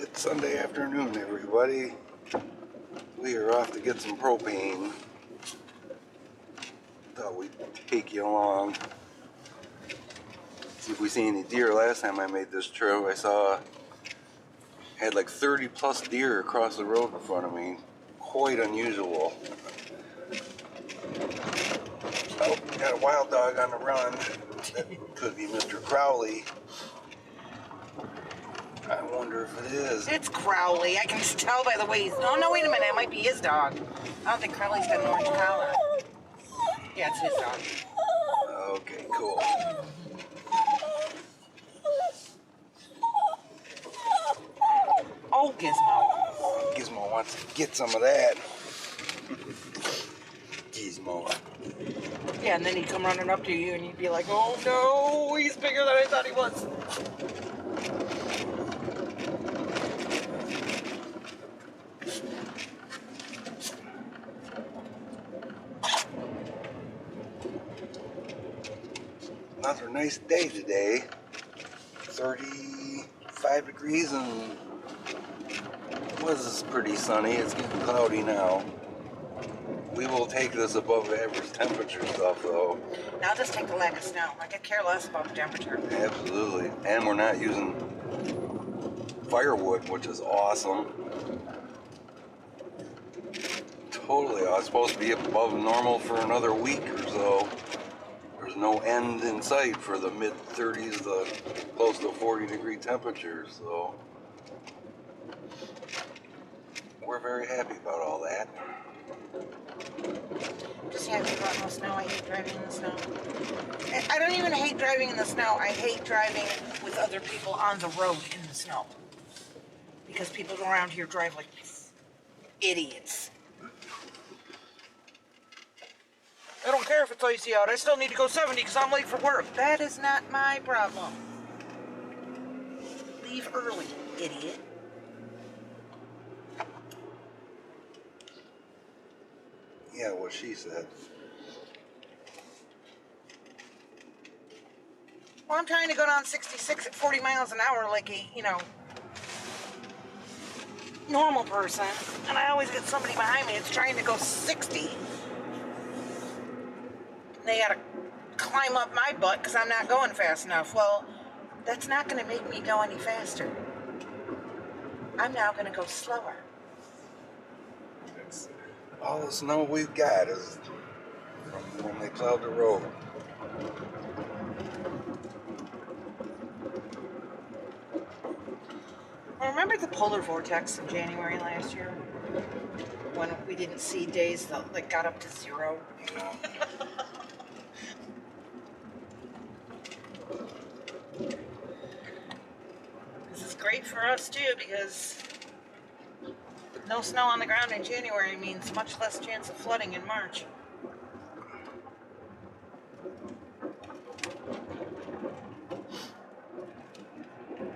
Good Sunday afternoon, everybody. We are off to get some propane. Thought we'd take you along. See if we see any deer. Last time I made this trip, I had like 30 plus deer across the road in front of me. Quite unusual. Oh, got a wild dog on the run. That could be Mr. Crowley. I wonder if it is. It's Crowley. I can just tell by the way he's... Oh, no, wait a minute. It might be his dog. I don't think Crowley's got an orange collar. Yeah, it's his dog. Okay, cool. Oh, Gizmo. Gizmo wants to get some of that. Gizmo. Yeah, and then he'd come running up to you and you'd be like, oh, no, he's bigger than I thought he was. Another nice day today. 35 degrees and it was pretty sunny. It's getting cloudy now. We will take this above average temperature stuff though. Now just take the lack of snow. I could care less about the temperature. Absolutely. And we're not using firewood, which is awesome. Totally. I was supposed to be above normal for another week or so. There's no end in sight for the mid 30s to close to 40-degree temperatures, so we're very happy about all that. Just happy about no snow. I hate driving in the snow. I don't even hate driving in the snow. I hate driving with other people on the road in the snow. Because people around here drive like idiots. I don't care if it's icy out. I still need to go 70 because I'm late for work. That is not my problem. Leave early, idiot. Yeah, what she said. Well, I'm trying to go down 66 at 40 miles an hour like a, normal person. And I always get somebody behind me that's trying to go 60. They gotta climb up my butt because I'm not going fast enough. Well, that's not gonna make me go any faster. I'm now gonna go slower. All the snow we've got is from when they plowed the road. Well, remember the polar vortex in January last year? When we didn't see days that got up to 0? Yeah. This is great for us too because no snow on the ground in January means much less chance of flooding in March.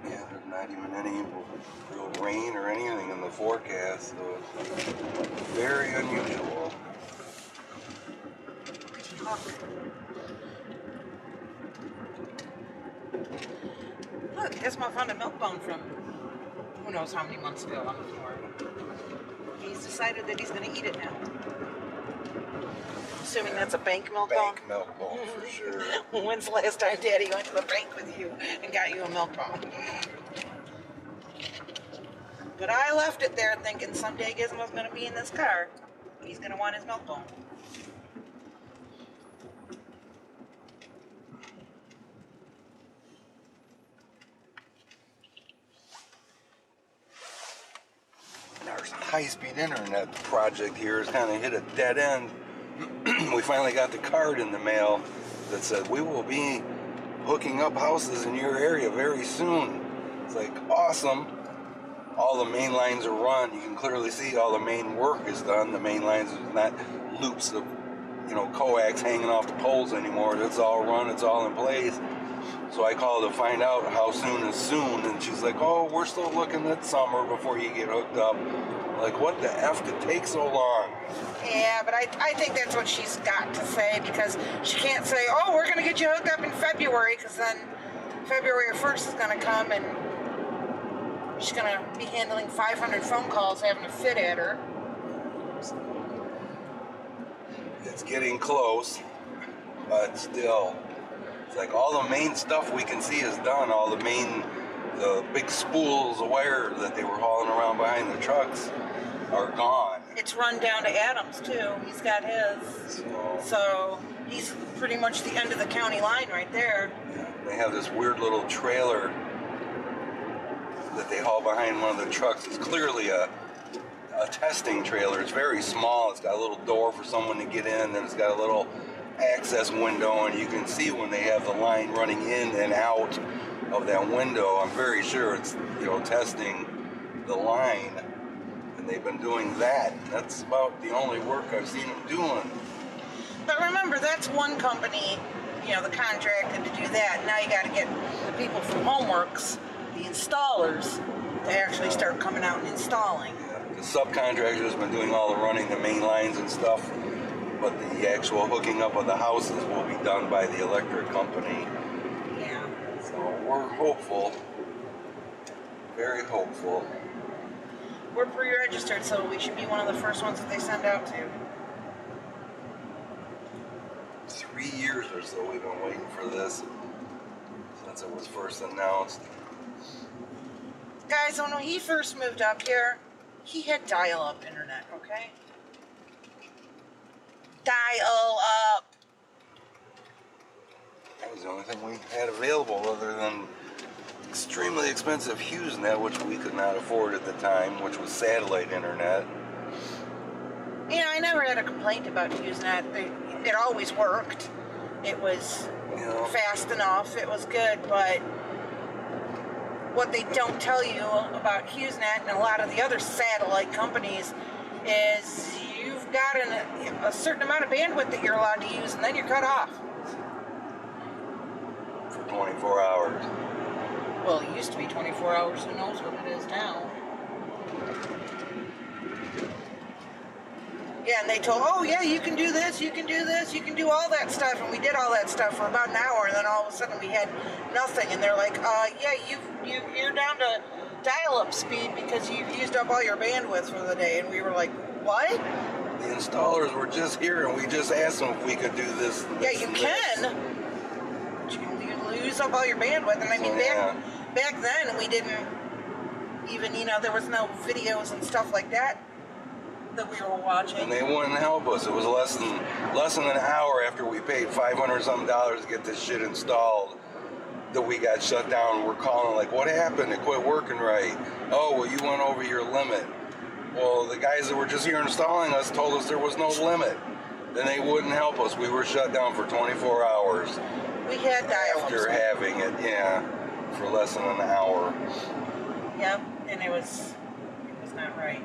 Yeah, there's not even any real rain or anything in the forecast, so it's very unusual. Look, Gizmo found a milk bone from who knows how many months ago on the floor. He's decided that he's going to eat it now. Assuming that's a bank milk bone? Bank milk bone for sure. When's the last time Daddy went to the bank with you and got you a milk bone? But I left it there thinking someday Gizmo's going to be in this car. He's going to want his milk bone. Our high-speed internet project here has kind of hit a dead end. We finally got the card in the mail that said we will be hooking up houses in your area very soon. It's like awesome. All the main lines are run. You can clearly see all the main work is done. The main lines is not loops of coax hanging off the poles anymore. It's all run. It's all in place. So I called to find out how soon is soon, and she's like, oh, we're still looking at summer before you get hooked up. Like, what the F could take so long? Yeah, but I think that's what she's got to say, because she can't say, oh, we're going to get you hooked up in February, because then February 1st is going to come and She's gonna be handling 500 phone calls, having a fit at her. It's getting close, but still, it's like all the main stuff we can see is done. All the big spools of wire that they were hauling around behind the trucks are gone. It's run down to Adams too. He's got his. So he's pretty much the end of the county line right there. Yeah, they have this weird little trailer that they haul behind one of the trucks. It's clearly a testing trailer. It's very small. It's got a little door for someone to get in, and it's got a little access window, and you can see when they have the line running in and out of that window. I'm very sure it's, testing the line, and they've been doing that. That's about the only work I've seen them doing. But remember, that's one company, the contracted to do that. Now you got to get the people from Homeworks, the installers, to actually start coming out and installing. The subcontractor has been doing all the running, the main lines and stuff, but the actual hooking up of the houses will be done by the electric company. Yeah. So we're hopeful, very hopeful. We're pre-registered, so we should be one of the first ones that they send out to. 3 years or so we've been waiting for this since it was first announced. Guys, when he first moved up here, he had dial-up internet, okay? Dial-up. That was the only thing we had available other than extremely expensive HughesNet, which we could not afford at the time, which was satellite internet. I never had a complaint about HughesNet. It always worked. It was fast enough. It was good, but what they don't tell you about HughesNet and a lot of the other satellite companies is you've got a certain amount of bandwidth that you're allowed to use, and then you're cut off. For 24 hours. Well, it used to be 24 hours. Who knows what it is now? Yeah, and they told, you can do this, you can do this, you can do all that stuff, and we did all that stuff for about an hour, and then all of a sudden we had nothing, and they're like, you're down to dial-up speed because you've used up all your bandwidth for the day, and we were like, what? The installers were just here, and we just asked them if we could do this. Yeah, you can. You lose up all your bandwidth, and I mean, back then we didn't even, there was no videos and stuff like that we were watching. And they wouldn't help us. It was less than an hour after we paid $500-something to get this shit installed that we got shut down. We're calling like, what happened? It quit working right. Oh, well, you went over your limit. Well, the guys that were just here installing us told us there was no limit. Then they wouldn't help us. We were shut down for 24 hours. We had dial-up after having it, for less than an hour. Yep, and it was not right.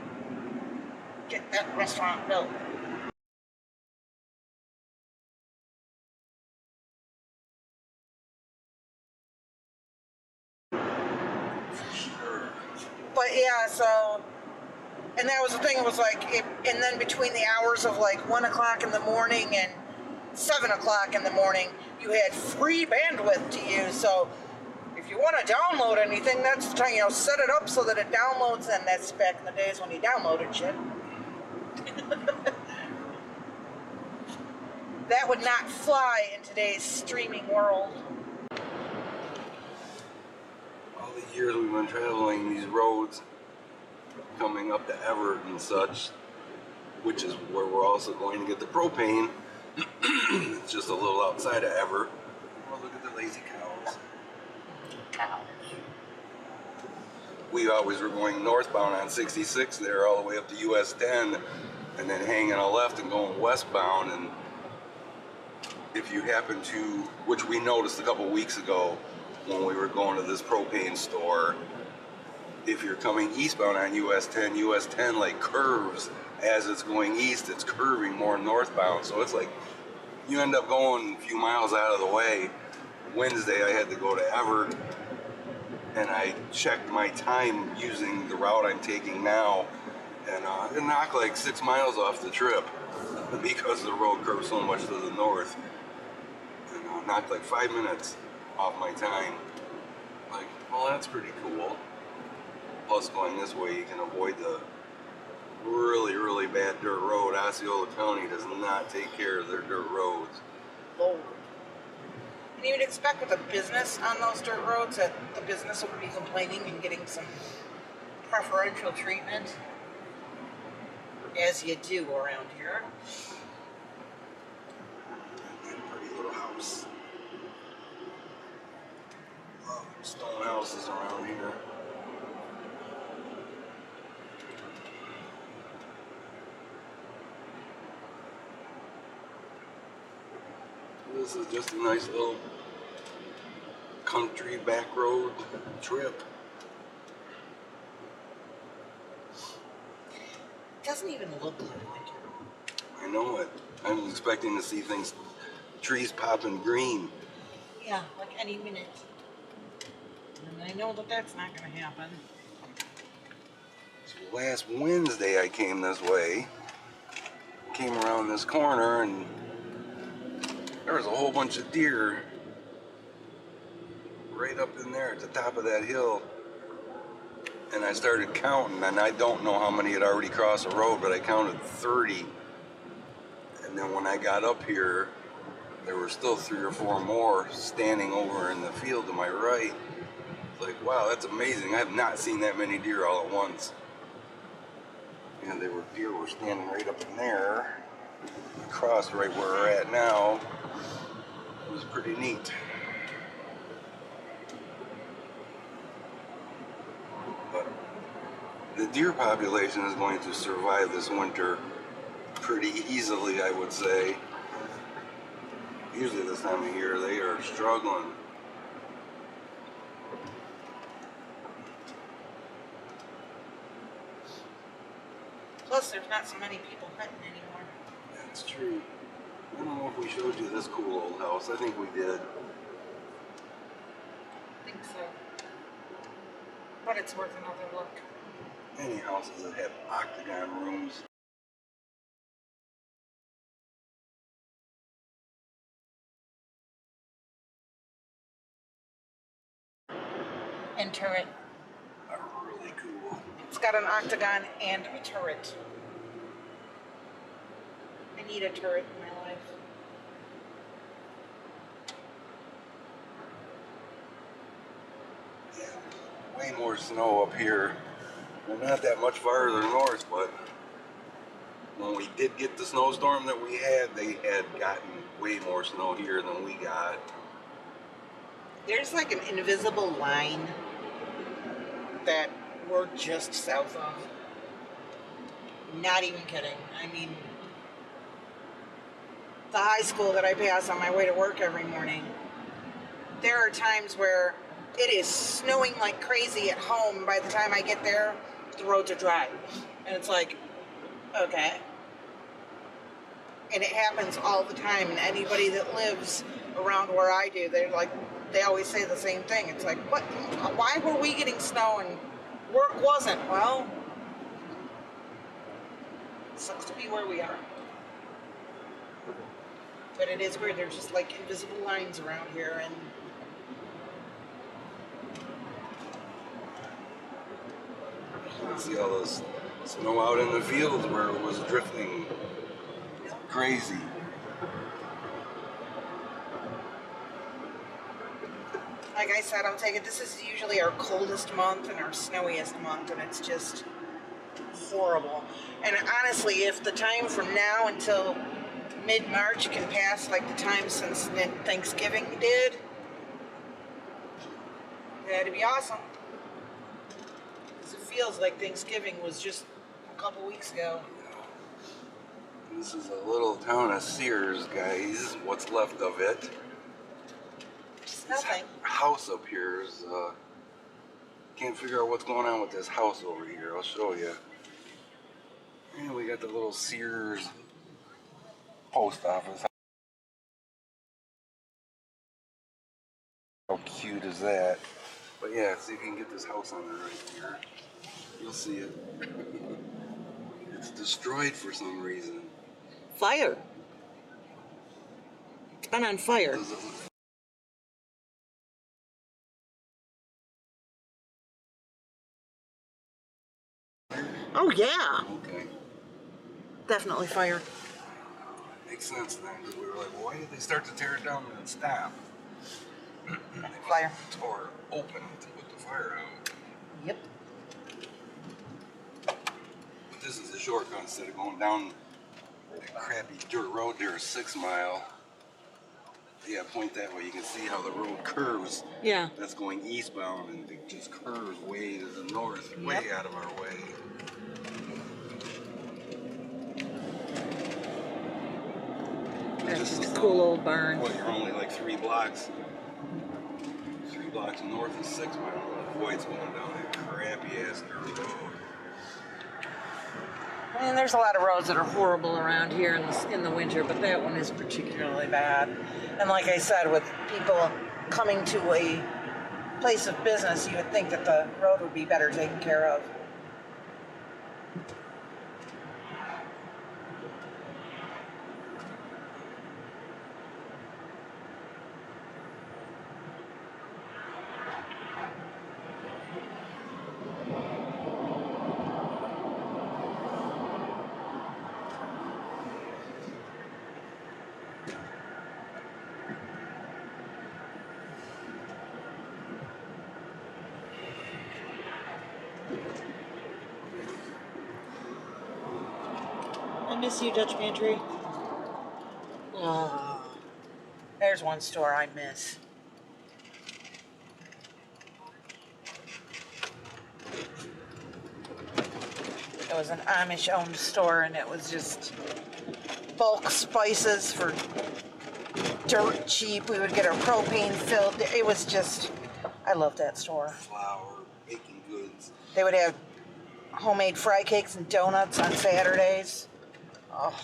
Get that restaurant built. For sure. But so, and that was the thing. It was like, and then between the hours of like 1 o'clock in the morning and 7 o'clock in the morning, you had free bandwidth to use. So if you want to download anything, that's the time, set it up so that it downloads, and that's back in the days when you downloaded shit. That would not fly in today's streaming world. All the years we've been traveling these roads, coming up to Everett and such, which is where we're also going to get the propane. It's just a little outside of Everett. Oh, look at the lazy cows. Cows. We always were going northbound on 66 there all the way up to US 10, and then hanging a left and going westbound. And if you happen to, which we noticed a couple weeks ago when we were going to this propane store, if you're coming eastbound on US 10 like curves as it's going east. It's curving more northbound, so it's like you end up going a few miles out of the way. Wednesday I had to go to Everett, and I checked my time using the route I'm taking now, and it knocked like 6 miles off the trip because the road curves so much to the north, and knocked like 5 minutes off my time. Like, well, that's pretty cool. Plus, going this way, you can avoid the really, really bad dirt road. Osceola County does not take care of their dirt roads. Lord. And you would expect with a business on those dirt roads that the business would be complaining and getting some preferential treatment, as you do around here. Pretty little house. Love stone houses around here. This is just a nice little country back road trip. It doesn't even look like winter. I know it. I was expecting to see things, trees popping green. Yeah, like any minute. And I know that that's not going to happen. So last Wednesday I came this way, came around this corner, and there was a whole bunch of deer right up in there at the top of that hill. And I started counting, and I don't know how many had already crossed the road, but I counted 30. And then when I got up here, there were still 3 or 4 more standing over in the field to my right. It's like, wow, that's amazing. I have not seen that many deer all at once. And deer were standing right up in there, across right where we're at now. It was pretty neat. But the deer population is going to survive this winter pretty easily, I would say. Usually this time of year they are struggling. Plus, there's not so many people hunting anymore. That's true. I don't know if we showed you this cool old house. I think we did. I think so. But it's worth another look. Any houses that have octagon rooms. And turret. Are really cool. It's got an octagon and a turret. I need a turret in my life. Yeah, way more snow up here. We're not that much farther north, but when we did get the snowstorm that we had, they had gotten way more snow here than we got. There's like an invisible line that we're just south of. Not even kidding. I mean, the high school that I pass on my way to work every morning, there are times where it is snowing like crazy at home. By the time I get there, the roads are dry. And it's like, okay. And it happens all the time. And anybody that lives around where I do, they're like, they always say the same thing. It's like, what? Why were we getting snow and work wasn't? Well, it sucks to be where we are. But it is weird. There's just like invisible lines around here, and You can see all this snow out in the fields where it was drifting crazy. like I said, I'll take it. This is usually our coldest month and our snowiest month, and it's just horrible. And honestly, if the time from now until mid-March can pass like the time since Thanksgiving did, that'd be awesome. Because it feels like Thanksgiving was just a couple weeks ago. This is a little town of Sears, guys. What's left of it. Just nothing. This house up here is, can't figure out what's going on with this house over here. I'll show you. And we got the little Sears post office. How cute is that? But yeah, see if you can get this house on there right here. You'll see it. It's destroyed for some reason. Fire. It's been on fire. Does it look Oh yeah, Okay. definitely fire. Makes sense then, because we were like, well, why did they start to tear it down and then stop? They must Fire. have tore open to put the fire out. Yep. But this is a shortcut instead of going down that crappy dirt road there, 6 Mile. Yeah, point that way. You can see how the road curves. Yeah. That's going eastbound and it just curves way to the north, way Yep. out of our way. That's This just is a cool old barn. Well, you're only like 3 blocks north of 6 Mile. Boy, it's going down that crappy ass dirt road. I mean, there's a lot of roads that are horrible around here in the winter, but that one is particularly bad. And like I said, with people coming to a place of business, you would think that the road would be better taken care of. I miss you, Dutch Pantry. Oh, there's one store I miss. It was an Amish-owned store, and it was just bulk spices for dirt cheap. We would get our propane filled. It was just, I love that store. Flour, baking goods. They would have homemade fry cakes and donuts on Saturdays. Oh,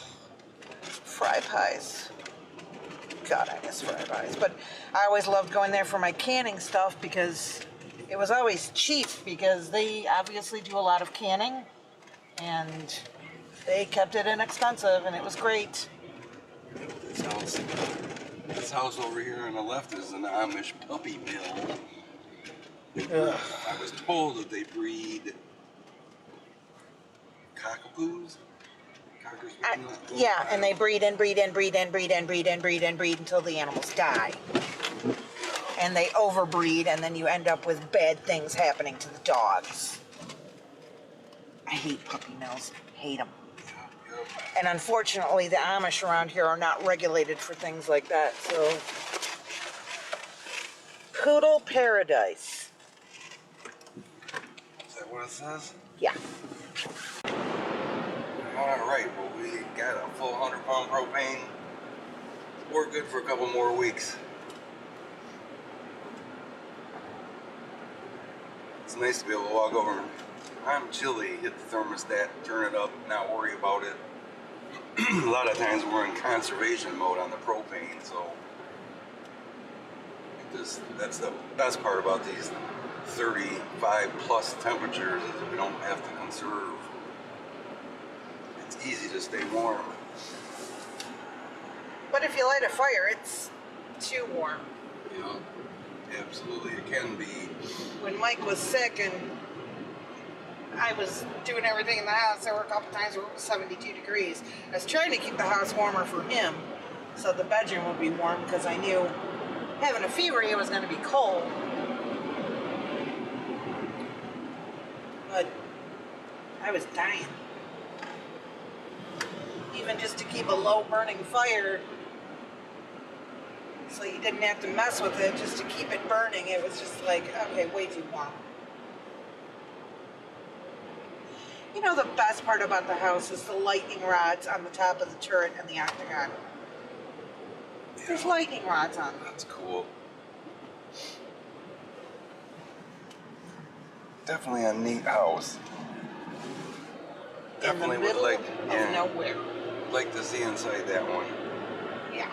fry pies. God, I miss fry pies. But I always loved going there for my canning stuff because it was always cheap because they obviously do a lot of canning and they kept it inexpensive and it was great. This house over here on the left is an Amish puppy mill. Ugh. I was told that they breed cockapoos. Cocker spaniels? Yeah, and they breed and breed and breed and breed and breed and breed and breed until the animals die. And they overbreed, and then you end up with bad things happening to the dogs. I hate puppy mills. Hate them. And unfortunately, the Amish around here are not regulated for things like that, so. Poodle Paradise. Is that what it says? Yeah. Alright, well, we got a full 100-pound propane. We're good for a couple more weeks. It's nice to be able to walk over. I'm chilly, hit the thermostat, turn it up, not worry about it. A lot of times we're in conservation mode on the propane, so that's the best part about these 35 plus temperatures is we don't have to conserve. It's easy to stay warm. But if you light a fire, it's too warm. Yeah, absolutely, it can be. When Mike was sick and I was doing everything in the house, there were a couple times where it was 72 degrees. I was trying to keep the house warmer for him so the bedroom would be warm because I knew having a fever it was going to be cold. But I was dying. Even just to keep a low burning fire so you didn't have to mess with it just to keep it burning. It was just like, okay, way too warm. You know, the best part about the house is the lightning rods on the top of the turret and the octagon. There's lightning rods on them. That's cool. Definitely a neat house. Definitely in the middle would like, of nowhere. like to see inside that one. Yeah.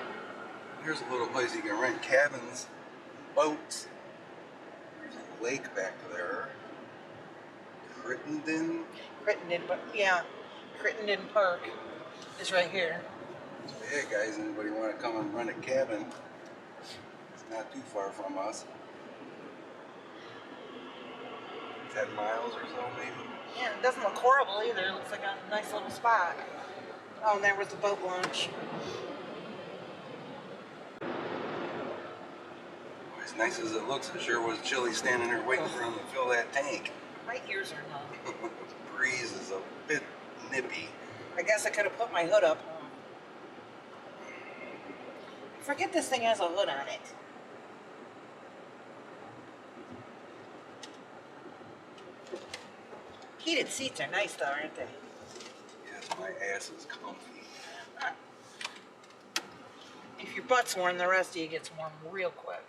Here's a little place you can rent cabins, boats. There's a lake back there. Crittenden. Crittenden Park is right here. So yeah, guys, anybody want to come and rent a cabin? It's not too far from us. 10 miles or so, maybe. Yeah, it doesn't look horrible either. It looks like a nice little spot. Oh, and there was the boat launch. As nice as it looks, it sure was chilly standing there waiting for him to fill that tank. My ears are numb. The breeze is a bit nippy. I guess I could have put my hood up. I forget this thing has a hood on it. Heated seats are nice though, aren't they? Yes, my ass is comfy. If your butt's warm, the rest of you gets warm real quick.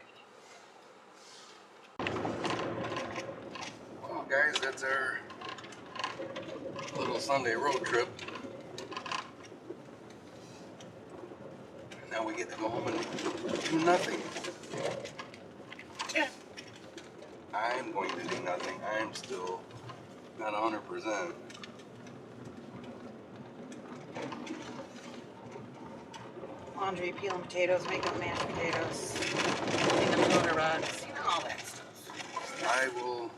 Well, guys, that's our little Sunday road trip. Now we get to go home and do nothing. Yeah. I'm going to do nothing. I'm still not 100%. Laundry, peeling potatoes, making mashed potatoes, cleaning the motor rugs, you know, all that stuff. I will.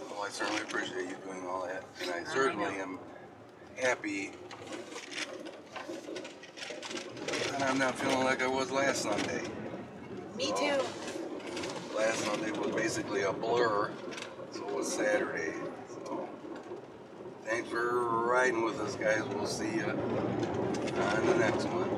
Well, I certainly appreciate you doing all that, and I certainly am happy that I'm not feeling like I was last Sunday. Me too. Last Sunday was basically a blur, so was Saturday. So thanks for riding with us, guys. We'll see you on the next one.